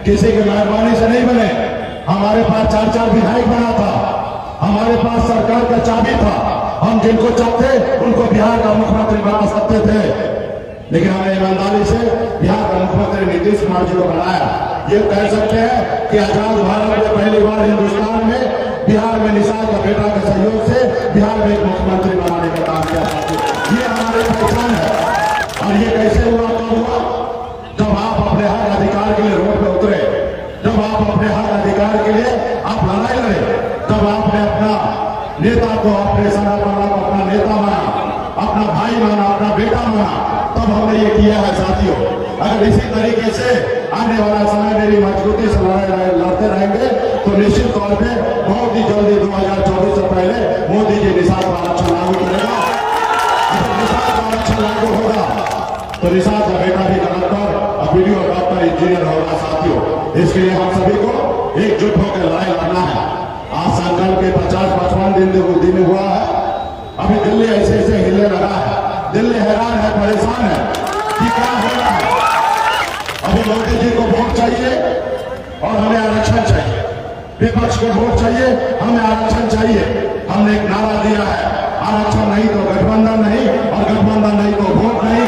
किसी की मेहरबानी से नहीं बने। हमारे पास 4-4 विधायक बना था, हमारे पास सरकार का चाबी था, हम जिनको चाहते उनको बिहार का मुख्यमंत्री बना सकते थे, लेकिन हमने ईमानदारी से बिहार का मुख्यमंत्री नीतीश कुमार जी को बनाया। ये कह सकते हैं कि आजाद भारत में पहली बार हिंदुस्तान में बिहार में निषाद का बेटा के सहयोग से बिहार में एक मुख्यमंत्री बनाने का काम किया। ये हमारी पहचान है। और ये कैसे हुआ? कब हुआ? जब आप अपने हक अधिकार के लिए रोड पे उतरे, जब आप अपने हक अधिकार के लिए आप लड़ाई लड़े, जब आपने अपना नेता को, अपने सनातन को अपना नेता माना, अपना भाई माना, अपना बेटा माना, तब हमने ये किया है साथियों। अगर इसी तरीके से आने वाला समय मेरी मजबूती से लड़ते रहेंगे तो निश्चित तौर पे बहुत ही जल्दी 2024 से पहले मोदी जी निषाद का आरक्षण लागू करेगा। अगर निषाद का आरक्षण लागू होगा तो निषाद का बेटा भी कलेक्टर, वीडियो डॉक्टर, इंजीनियर होगा साथियों। इसके लिए हम सभी को एकजुट होकर लड़ाई लड़ना है। आज संकल्प के 50-55 दिन हुआ है। अभी दिल्ली ऐसे ऐसे हिलने लगा है, दिल्ली हैरान है, परेशान है कि क्या हो रहा है। अभी मोदी जी को वोट चाहिए और हमें आरक्षण चाहिए, विपक्ष को वोट चाहिए, हमें आरक्षण चाहिए। हमने एक नारा दिया है, आरक्षण नहीं तो गठबंधन नहीं, और गठबंधन नहीं तो वोट नहीं,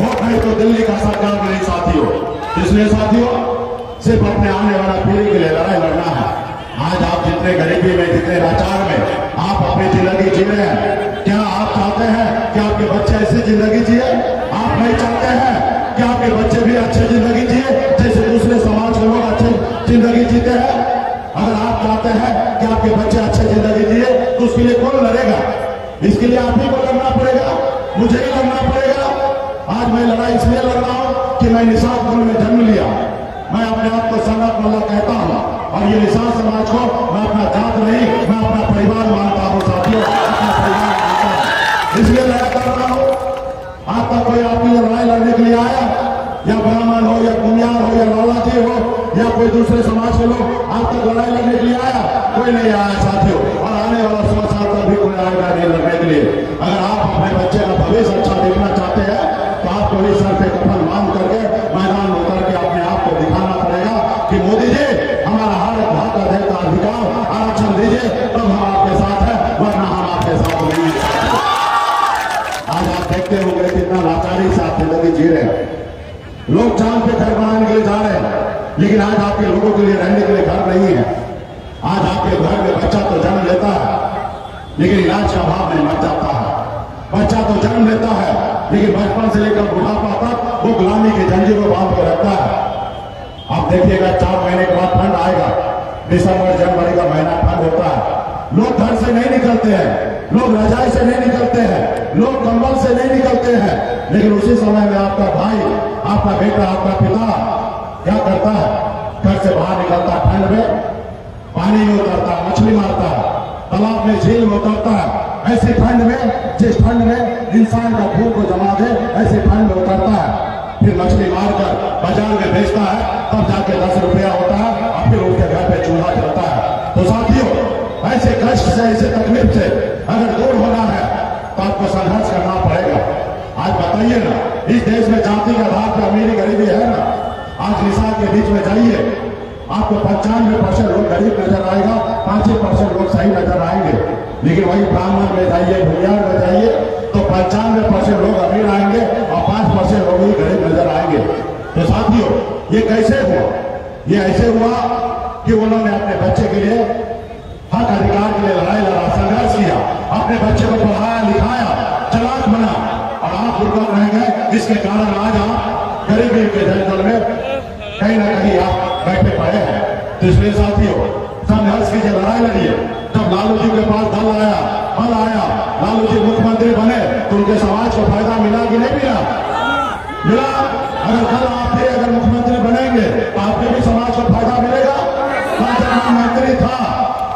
वोट नहीं तो दिल्ली का सरकार नहीं साथियों। इसलिए साथियों सिर्फ अपने आने वाला पीढ़ी के लिए लड़ाई लड़ना है। आज आप जितने गरीबी में, जितने लाचार में आप अपनी जिंदगी जी रहे हैं, क्या आप चाहते हैं कि आपके बच्चे ऐसी जिंदगी जिए? आप नहीं चाहते हैं कि आपके बच्चे भी अच्छी जिंदगी जिए जैसे दूसरे समाज के लोग अच्छी जिंदगी जीते हैं? अगर आप चाहते हैं कि आपके बच्चे अच्छी जिंदगी जिए तो उसके लिए कौन लड़ेगा? इसके लिए आप ही को लड़ना पड़ेगा, मुझे ही लड़ना पड़ेगा। आज मैं लड़ाई इसलिए लड़ रहा हूं कि मैं निषाद कुल में जन्म लिया, मैं अपने आप को संगत वाला कहता हूं, और ये निषाद समाज को मैं अपना जात नहीं, मैं अपना परिवार मानता हूं साथियों, अपना परिवार मानता हूं। इसलिए लड़ाई कर रहा हूं। आज तक कोई आपकी लड़ाई लड़ने के लिए आया, या ब्राह्मण हो, या कुम्हार हो, या लालाजी हो, या कोई दूसरे समाज के लोग आज तक लड़ाई लड़ने के लिए आया? कोई नहीं आया साथियों, और आने वाला 100 साल तक भी कोई आएगा नहीं लड़ने के लिए। अगर आप अपने बच्चे का भविष्य अच्छा देखना चाहते हैं तो आपको भी सर पे कफन बांध करके मैदान में उतर के अपने आप को दिखाना पड़ेगा कि मोदी जी हमारा हर हक अधिकार आरक्षण दीजिए, तब हम आपके साथ हैं, वरना हम आपके साथ नहीं है। आज आप देखते होंगे कितना लाचारी से आप जिंदगी जी रहे हैं। लोग चांद पे घर बनाने के लिए जा रहे हैं, लेकिन आज आपके लोगों के लिए रहने के लिए घर नहीं है। आज आपके घर में बच्चा तो जन्म लेता है, लेकिन इलाज का अभाव में मर जाता है। बच्चा तो जन्म लेता है, लेकिन बचपन से लेकर बुढ़ापा तक वो गुलामी की जंजीर को बांध कर रखता है। आप देखिएगा 4 महीने के बाद ठंड आएगा, दिसंबर जनवरी का महीना ठंड होता है। लोग घर से नहीं निकलते हैं, लोग रजाई से नहीं निकलते हैं, लोग कंबल से नहीं निकलते हैं, लेकिन उसी समय में आपका भाई, आपका बेटा, आपका पिता क्या करता है? घर से बाहर निकलता है, ठंड में पानी में उतरता है, मछली मारता है, तालाब में, झील में उतरता है। ऐसी ठंड में, जिस ठंड में इंसान का भूख को जमा दे, ऐसी ठंड में उतरता है, फिर मछली मारकर बाजार में बेचता है, तब जाके 10 रुपया होता है, और फिर उसके घर पे चूल्हा चलता है। तो साथियों ऐसे कष्ट से, ऐसे तकलीफ से अगर दूर होना है तो आपको संघर्ष करना पड़ेगा। आज बताइए ना, इस देश में जाति के आधार पर अमीरी गरीबी है ना? आज निषाद के बीच में जाइए, आपको 95% लोग गरीब नजर आएगा, 5% लोग सही नजर आएंगे। लेकिन वही ब्राह्मण में जाइए, भूमियार में जाइए तो 95% लोग अमीर आएंगे और 5% लोग ही गरीब नजर आएंगे। तो साथियों ये कैसे हुआ? ये ऐसे हुआ कि उन्होंने अपने बच्चे के लिए हक अधिकार के लिए लड़ाई लड़ा, संघर्ष किया, अपने बच्चे को पढ़ाया लिखाया, चालाक बना, और आप दुर्गम रह गए। इसके कारण आज आप गरीबी के जंगल में कहीं ना कहीं आप बैठे पड़े हैं। तो इसलिए साथियों संघर्ष कीजिए, लड़ाई लड़िए। जब लालू जी के पास बल आया, लालू जी मुख्यमंत्री बने तो उनके समाज को फायदा मिला कि नहीं मिला? मिला। अगर कल आप भी अगर मुख्यमंत्री बनेंगे तो आपके भी समाज को फायदा मिलेगा। जब मंत्री था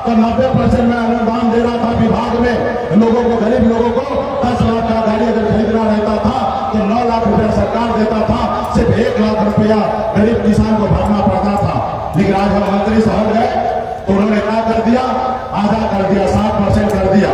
तो 90% में अनुदान दे रहा था विभाग में लोगों को, गरीब लोगों को 10 लाख का गाड़ी अगर खरीदना रहता था तो 9 लाख रुपया सरकार देता था, सिर्फ 1 लाख रुपया गरीब किसान को भरना पड़ता था। लेकिन आज हम मंत्री से हट गए तो उन्होंने क्या कर दिया? आधा कर दिया, 60% कर दिया।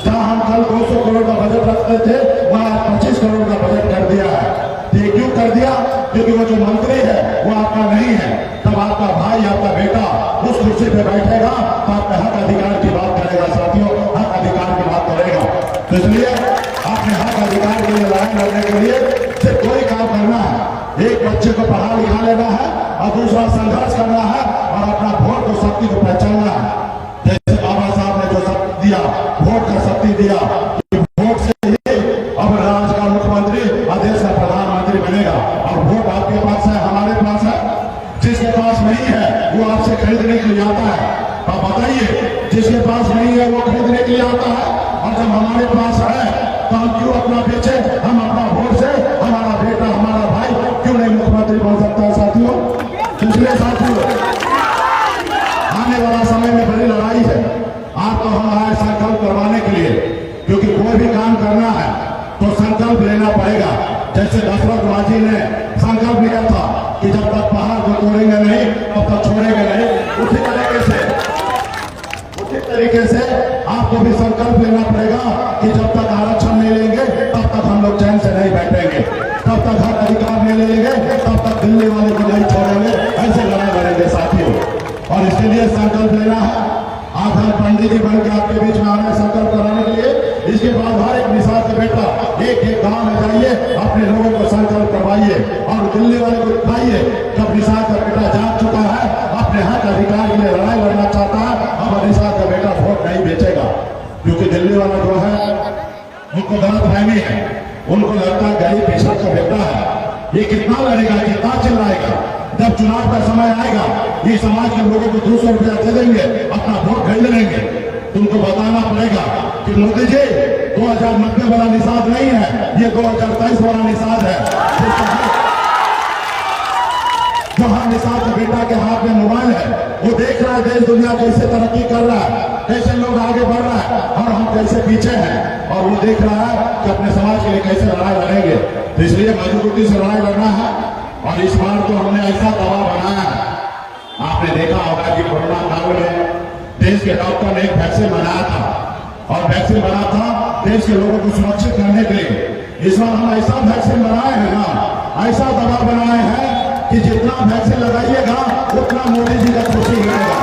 जहां हम कल 200 करोड़ का बजट रखते थे वहां 25 करोड़ का बजट कर दिया है। ये क्यों कर दिया? क्योंकि वो जो मंत्री है वो आपका नहीं है। तब आपका भाई, आपका बेटा उस कुर्सी पे बैठेगा तो आपके हक अधिकार की बात करेगा साथियों, हक अधिकार की बात करेगा। तो इसलिए आपने हक अधिकार के लिए लड़ाई लड़ने के लिए सिर्फ कोई काम करना है, एक बच्चे को पढ़ा लिखा लेना है और दूसरा संघर्ष करना है और अपना वोट को शक्ति को पहचानना है। जैसे बाबा साहब ने जो शक्ति दिया, वोट का शक्ति दिया, वोट से ही अब राज्य का मुख्यमंत्री और देश का प्रधानमंत्री बनेगा। और वोट आपके पास है, हमारे पास है। जिसके पास नहीं है वो आपसे खरीदने के लिए आता है। आप बताइए, जिसके पास नहीं है वो खरीदने के लिए आता है, और जब हमारे पास है तो हम क्यों अपना बेचे? हम अपना वोट से हमारा बेटा, हमारा भाई क्यों नहीं मुख्यमंत्री बन सकता है साथियों? इसलिए साथियों, आने वाला समय में बड़ी लड़ाई है। आपको हम आए संकल्प करवाने के लिए, क्योंकि कोई भी काम करना है तो संकल्प लेना पड़ेगा। जैसे दशरथ राजी ने संकल्प लिया था कि जब तक पहाड़ को तोड़ेंगे नहीं तब तक छोड़ेंगे नहीं। उसी तरीके से आपको भी संकल्प लेना पड़ेगा कि जब तक आरक्षण नहीं लेंगे तब तक हम लोग चैन से नहीं बैठेंगे, तब तक हर अधिकार नहीं लेंगे, तब तक दिल्ली वाले को नहीं छोड़ेंगे। ऐसे लड़ाई लड़ेंगे साथियों, और इसके लिए संकल्प लेना है। आप हर पंडित जी बन के आपके बीच में आ रहे हैं संकल्प कराने के लिए। इसके बाद हर एक निषाद का बेटा एक एक गांव में जाइए, अपने लोगों को संकल्प करवाइए और दिल्ली वाले को दिखाइए जब निषाद का बेटा जाग चुका है, अपने हक अधिकार के लिए लड़ाई लड़ना चाहता है, अब निषाद का बेटा वोट नहीं बेचेगा। क्योंकि दिल्ली वाला जो है उनको गलतफहमी है, उनको लगता है गरीब किसान का बेटा है, ये कितना लड़ेगा, कितना चिल्लाएगा। जब चुनाव का समय आएगा ये समाज के लोगों को 200 रुपया दे देंगे, अपना वोट खरीद लेंगे। तुमको बताना पड़ेगा कि मोदी जी 2090 वाला निषाद नहीं है, ये 2023 वाला निषाद है। जो हर निषाद के बेटा के हाथ में मोबाइल है, वो देख रहा है देश दुनिया कैसे तरक्की कर रहा है, कैसे लोग आगे बढ़ रहा है और हम कैसे पीछे हैं, और वो देख रहा है कि अपने समाज के लिए कैसे लड़ाई लड़ेंगे। तो इसलिए मजबूती से लड़ाई लड़ना है। और इस बार तो हमने ऐसा दबाव बनाया है, आपने देखा होगा कि कोरोना काल में देश के डॉक्टर ने एक वैक्सीन बनाया था, और वैक्सीन बना था देश के लोगों को सुरक्षित करने के लिए। इस बार हम ऐसा वैक्सीन बनाए हैं ना, ऐसा दबाव बनाए हैं कि जितना वैक्सीन लगाइएगा उतना मोदी जी का खुशी मिलेगा,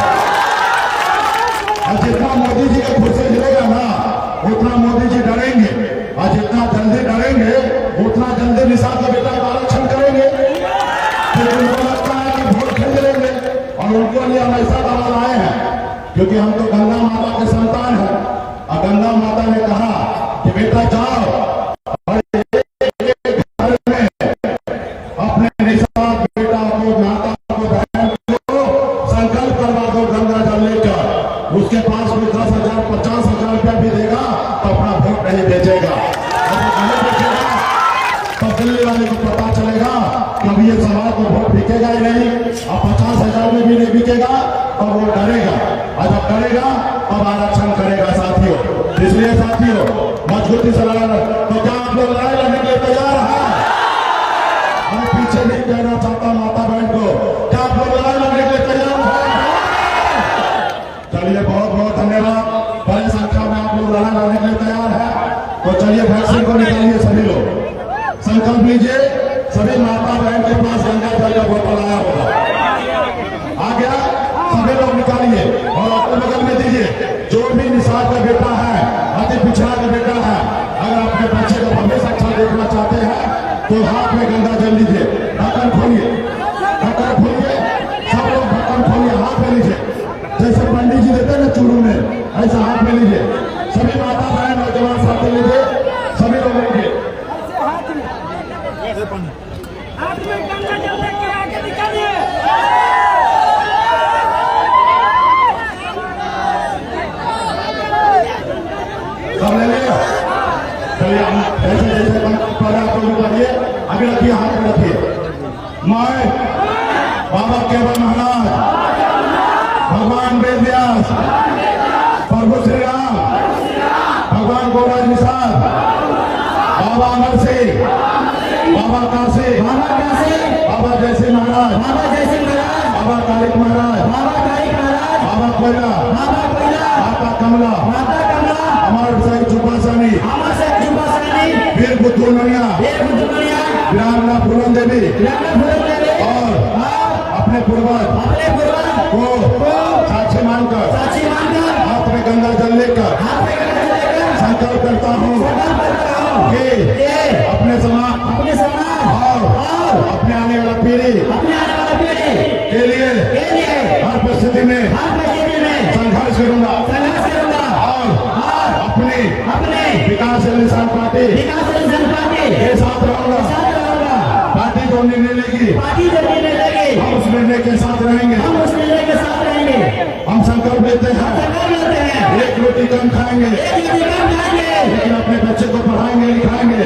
और जितना मोदी जी का खुशी मिलेगा ना उतना मोदी जी डरेंगे, और जितना जल्दी डरेंगे उतना जल्दी निषाद का बेटा का आरक्षण करेंगे। फिर उनको लगता है कि वोट खरीद लेंगे, और उनके लिए हम ऐसा दबाव लाए हैं क्योंकि हम तो गंगा माता के संतान हैं, और गंगा माता ने कहा कि बेटा जाओ और घर में अपने निषाद बेटा को, माता को, बहन को संकल्प करवा दो गंगा जल लेकर। उसके पास कोई 10,000 50,000 रुपया भी देगा तो अपना वोट नहीं बेचेगा। तो दिल्ली वाले को पता चलेगा कि अब ये समाज को वोट बिकेगा ही नहीं, और 50,000 में भी नहीं बिकेगा, और वो डरेगा, और जब डरेगा तब आरक्षण करेगा साथियों। इसलिए साथियों मजबूती से लड़ना। तो क्या आप लोग लड़ाई लड़ने के लिए तैयार हैं? मैं पीछे नहीं कहना चाहता माता बहन को, क्या आप लोग लड़ाई लड़ने के लिए तैयार हैं? चलिए, बहुत बहुत धन्यवाद। बड़ी संख्या में आप लोग लड़ाई लड़ने के लिए तैयार है, तो चलिए वैक्सीन को निकालिए। सभी लोग संकल्प लीजिए। सभी माता बहन के पास गंगा जल का बोतल आया होगा, आ गया, सभी लोग निकालिए और अपने बगल में दीजिए। जो भी निषाद का बेटा है, अति पिछड़ा का बेटा है, अगर अपने बच्चे का भविष्य अच्छा देखना चाहते हैं तो हाथ में गंगा जल लीजिए। ढक्कन खोलिए, ढक्कन खोलिए, सब लोग ढक्कन खोलिए, हाथ में लीजिए। जैसे पंडित जी देते हैं ना चूरू में, ऐसा हाथ में लीजिए। सभी माता बहन नौजवान साथ लीजिए, सभी लोग लीजिए। हाथ में गंगा जल लेके आगे निकालिए। सब ले लिया। चलिए ऐसे जैसे पहले आप लोग निकालिए, आगे रखिए, हाथ में रखिए। मैं बाबा केवल महाराज, भगवान वेद व्यास, प्रभु श्री राम, भगवान गोराज निषाद, बाबा अमर सिंह, बाबा काशी, बाबा जयसिंह महाराज, बाबा कालिक महाराज, बाबा कोयला, माता कमला, अमर सिंह चुपासानी, वीर बुद्धू नरिया, वीरांगना फूलन देवी और अपने पूर्वज को साक्षी मानकर हाथ में गंगा जल लेकर संकल्प करता हूँ कि अपने समाज और अपने आने वाला पीढ़ी के लिए हर परिस्थिति में संघर्ष करूंगा और अपनी विकासशील इंसान पार्टी के साथ रहूंगा। पार्टी जो निर्णय लेगी हम उस निर्णय के साथ रहेंगे। हम संकल्प लेते हैं एक रोटी कम खाएंगे लेकिन अपने बच्चे को पढ़ाएंगे लिखाएंगे।